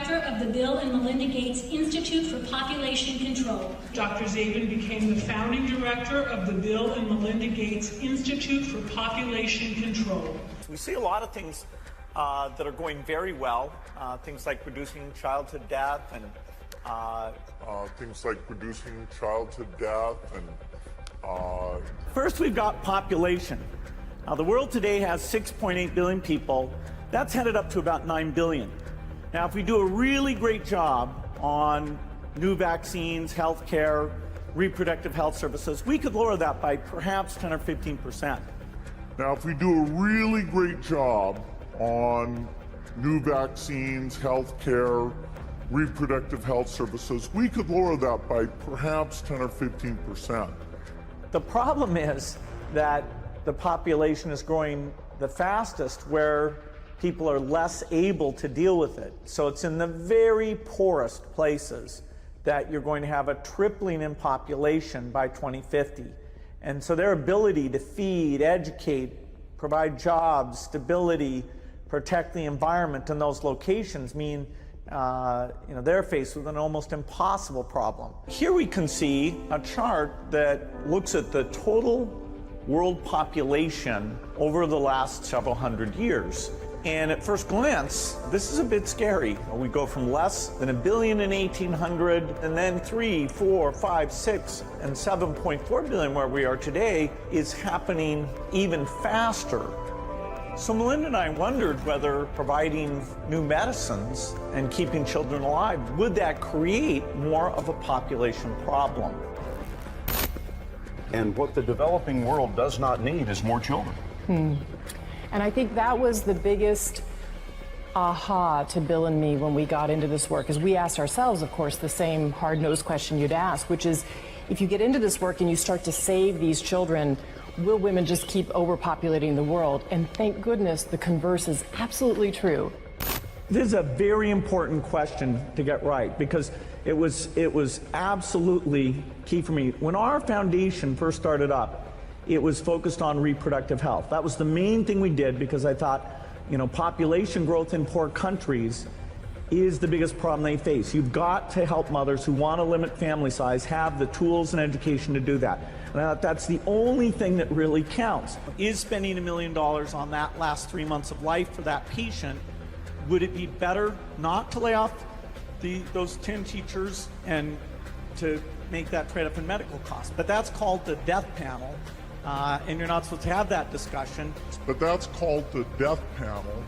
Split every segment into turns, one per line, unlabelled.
director of the Bill and Melinda Gates Institute for Population Control.
Dr. Zabin became the founding director of the Bill and Melinda Gates Institute for Population Control.
We see a lot of things that are going very well, things like reducing childhood death and First, we've got population. The world today has 6.8 billion people. That's headed up to about 9 billion. Now, if we do a really great job on new vaccines, healthcare, reproductive health services, we could lower that by perhaps 10 or 15%.
Now, if we do a really great job on new vaccines, healthcare, reproductive health services, we could lower that by perhaps 10 or 15%.
The problem is that the population is growing the fastest where people are less able to deal with it. So it's in the very poorest places that you're going to have a tripling in population by 2050. And so their ability to feed, educate, provide jobs, stability, protect the environment in those locations mean they're faced with an almost impossible problem. Here we can see a chart that looks at the total world population over the last several hundred years. And at first glance, this is a bit scary. We go from less than 1 billion in 1800, and then 3, 4, 5, 6, and 7.4 billion where we are today is happening even faster. So Melinda and I wondered whether providing new medicines and keeping children alive, would that create more of a population problem?
And what the developing world does not need is more children.
And I think that was the biggest aha to Bill and me when we got into this work, is we asked ourselves, of course, the same hard-nosed question you'd ask, which is, if you get into this work and you start to save these children, will women just keep overpopulating the world? And thank goodness the converse is absolutely true.
This is a very important question to get right, because it was absolutely key for me. When our foundation first started up, it was focused on reproductive health. That was the main thing we did, because I thought, population growth in poor countries is the biggest problem they face. You've got to help mothers who want to limit family size have the tools and education to do that. And I thought that's the only thing that really counts. Is spending $1 million on that last 3 months of life for that patient, would it be better not to lay off those 10 teachers and to make that trade-off in medical costs? But that's called the death panel. And you're not supposed to have that discussion.
But that's called the death panel,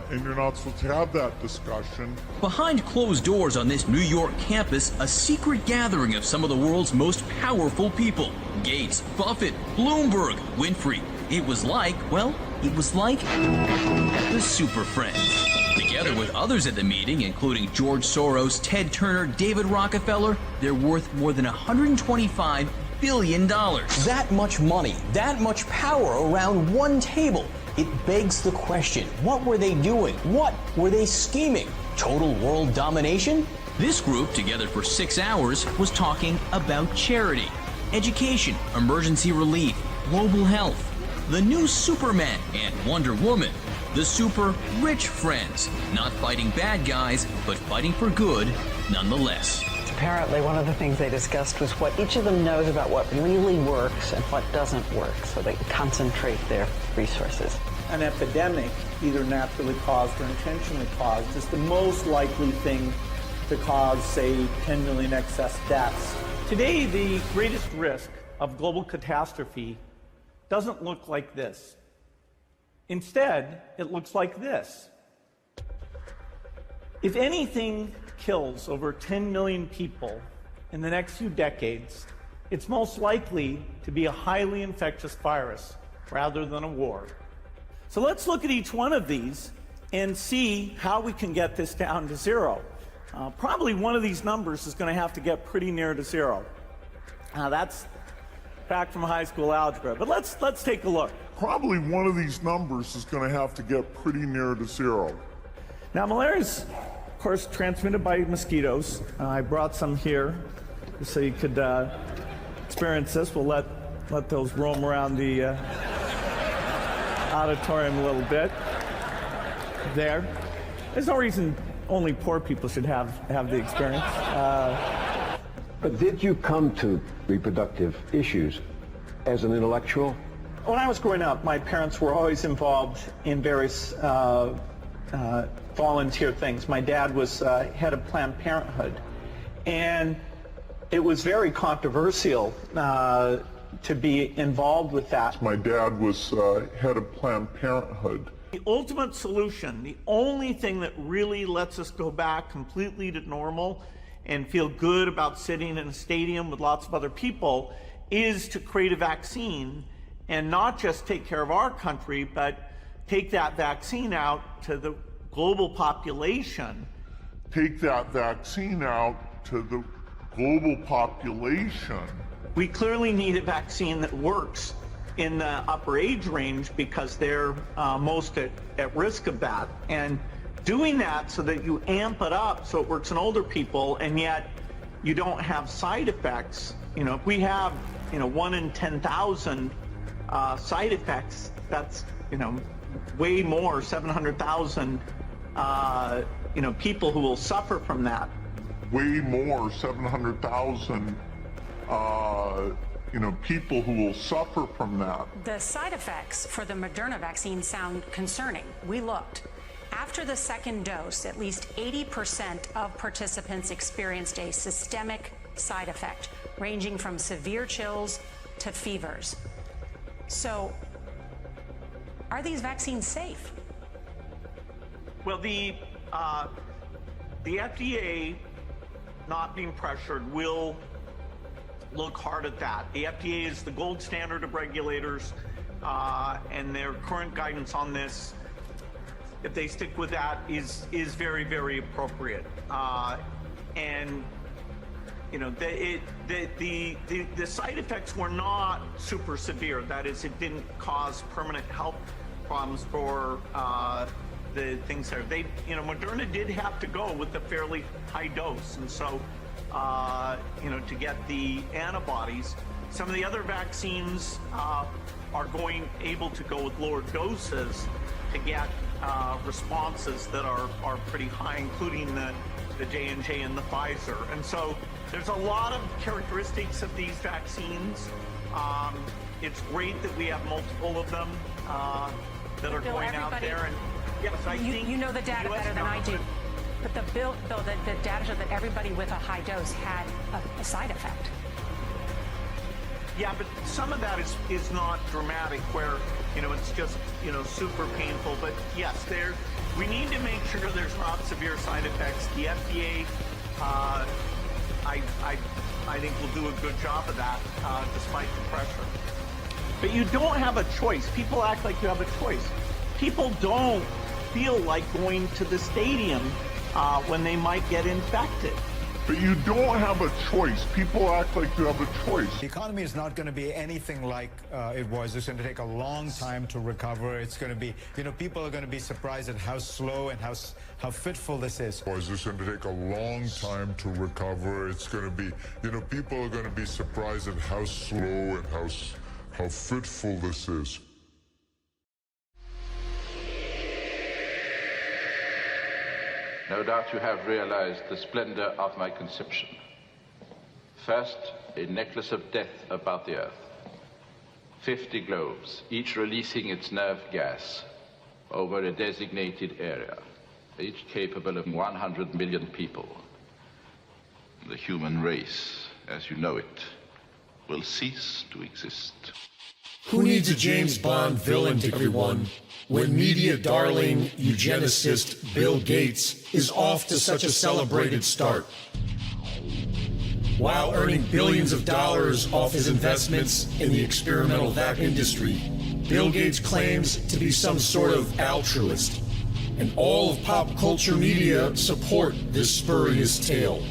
and you're not supposed to have that discussion.
Behind closed doors on this New York campus, a secret gathering of some of the world's most powerful people. Gates, Buffett, Bloomberg, Winfrey. It was like the Super Friends. Together with others at the meeting, including George Soros, Ted Turner, David Rockefeller, they're worth more than $125 billion.
That much money, that much power around one table. It begs the question, what were they doing? What were they scheming? Total world domination?
This group, together for 6 hours, was talking about charity, education, emergency relief, global health, the new Superman and Wonder Woman, the super rich friends, not fighting bad guys, but fighting for good nonetheless.
Apparently, one of the things they discussed was what each of them knows about what really works and what doesn't work, so they concentrate their resources.
An epidemic, either naturally caused or intentionally caused, is the most likely thing to cause, say, 10 million excess deaths. Today, the greatest risk of global catastrophe doesn't look like this. Instead, it looks like this. If anything kills over 10 million people in the next few decades, it's most likely to be a highly infectious virus rather than a war. So let's look at each one of these and see how we can get this down to zero. Probably one of these numbers is going to have to get pretty near to zero. That's back from high school algebra, but let's take a look.
Probably one of these numbers is going to have to get pretty near to zero.
Now, malaria is, of course, transmitted by mosquitoes. I brought some here so you could experience this. We'll let those roam around the auditorium a little bit. There's no reason only poor people should have the experience.
But did you come to reproductive issues as an intellectual?
When I was growing up, my parents were always involved in various volunteer things. My dad was head of Planned Parenthood, and it was very controversial to be involved with that.
My dad was head of Planned Parenthood.
The ultimate solution, the only thing that really lets us go back completely to normal and feel good about sitting in a stadium with lots of other people, is to create a vaccine and not just take care of our country, but take that vaccine out to the global population.
Take that vaccine out to the global population.
We clearly need a vaccine that works in the upper age range because they're most at risk of that. And doing that so that you amp it up so it works in older people and yet you don't have side effects. You know, if we have, 1 in 10,000 side effects, that's, way more, 700,000, people who will suffer from that.
Way more, 700,000, people who will suffer from that.
The side effects for the Moderna vaccine sound concerning. We looked. After the second dose, at least 80% of participants experienced a systemic side effect, ranging from severe chills to fevers. So, are these vaccines safe?
Well, the FDA, not being pressured, will look hard at that. The FDA is the gold standard of regulators, and their current guidance on this, if they stick with that, is very, very appropriate. And the side effects were not super severe. That is, it didn't cause permanent health problems for the things there. Moderna did have to go with a fairly high dose, and so to get the antibodies. Some of the other vaccines are able to go with lower doses to get responses that are pretty high, including the J&J and the Pfizer. And so there's a lot of characteristics of these vaccines. It's great that we have multiple of them that are going out there. And yes, I think
you know the data better than I do. But the data showed that everybody with a high dose had a side effect.
Yeah, but some of that is not dramatic, where it's just super painful. But yes, we need to make sure there's not severe side effects. The FDA, I think, will do a good job of that, despite the pressure. But you don't have a choice. People act like you have a choice. People don't feel like going to the stadium when they might get infected.
But you don't have a choice. People act like you have a choice.
The economy is not going to be anything like it was. It's going to take a long time to recover. It's going to be, people are going to be surprised at how slow and how fitful this is.
It's just going to take a long time to recover. It's going to be, people are going to be surprised at how slow and how fitful this is.
No doubt you have realized the splendor of my conception. First, a necklace of death about the earth. 50 globes, each releasing its nerve gas over a designated area, each capable of 100 million people. The human race, as you know it, will cease to exist.
Who needs a James Bond villain to everyone when media darling eugenicist Bill Gates is off to such a celebrated start? While earning billions of dollars off his investments in the experimental vac industry, Bill Gates claims to be some sort of altruist, and all of pop culture media support this spurious tale.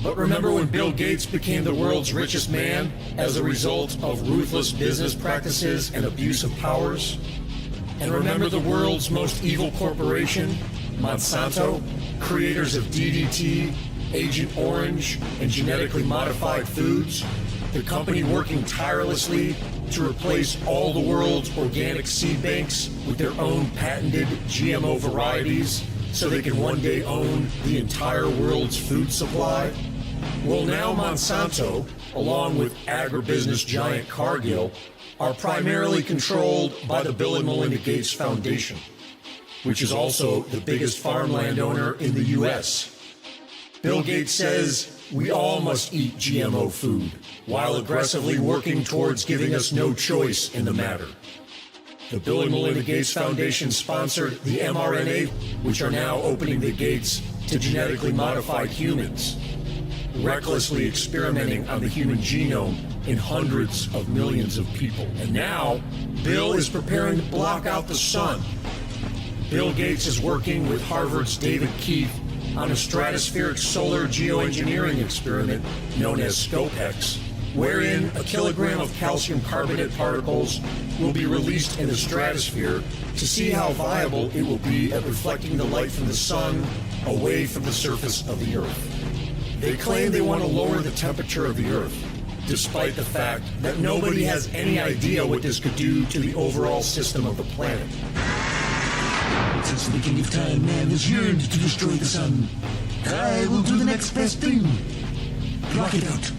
But remember when Bill Gates became the world's richest man as a result of ruthless business practices and abuse of powers? And remember the world's most evil corporation, Monsanto, creators of DDT, Agent Orange, and genetically modified foods? The company working tirelessly to replace all the world's organic seed banks with their own patented GMO varieties so they can one day own the entire world's food supply? Well, now Monsanto, along with agribusiness giant Cargill, are primarily controlled by the Bill and Melinda Gates Foundation, which is also the biggest farmland owner in the U.S. Bill Gates says we all must eat GMO food, while aggressively working towards giving us no choice in the matter. The Bill and Melinda Gates Foundation sponsored the mRNA, which are now opening the gates to genetically modified humans, recklessly experimenting on the human genome in hundreds of millions of people. And now, Bill is preparing to block out the sun. Bill Gates is working with Harvard's David Keith on a stratospheric solar geoengineering experiment known as SCOPEX, wherein a kilogram of calcium carbonate particles will be released in the stratosphere to see how viable it will be at reflecting the light from the sun away from the surface of the Earth. They claim they want to lower the temperature of the Earth, despite the fact that nobody has any idea what this could do to the overall system of the planet.
Since the beginning of time, man has yearned to destroy the sun. I will do the next best thing. Block it out.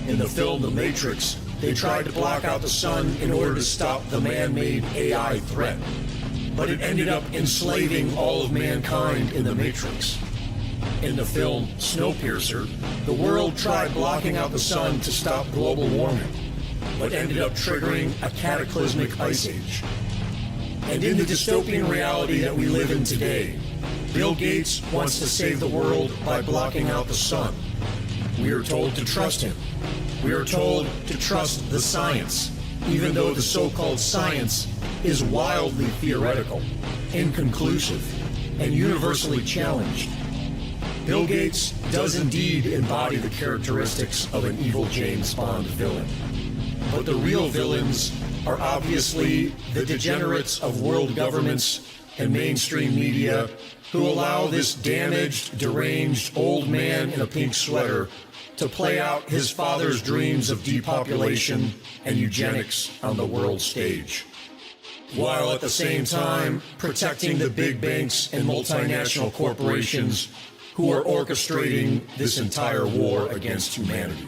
In the film The Matrix, they tried to block out the sun in order to stop the man-made AI threat. But it ended up enslaving all of mankind in the Matrix. In the film Snowpiercer, the world tried blocking out the sun to stop global warming, but ended up triggering a cataclysmic ice age. And in the dystopian reality that we live in today, Bill Gates wants to save the world by blocking out the sun. We are told to trust him. We are told to trust the science, even though the so-called science is wildly theoretical, inconclusive, and universally challenged. Bill Gates does indeed embody the characteristics of an evil James Bond villain. But the real villains are obviously the degenerates of world governments and mainstream media who allow this damaged, deranged old man in a pink sweater to play out his father's dreams of depopulation and eugenics on the world stage, while at the same time protecting the big banks and multinational corporations who are orchestrating this entire war against humanity.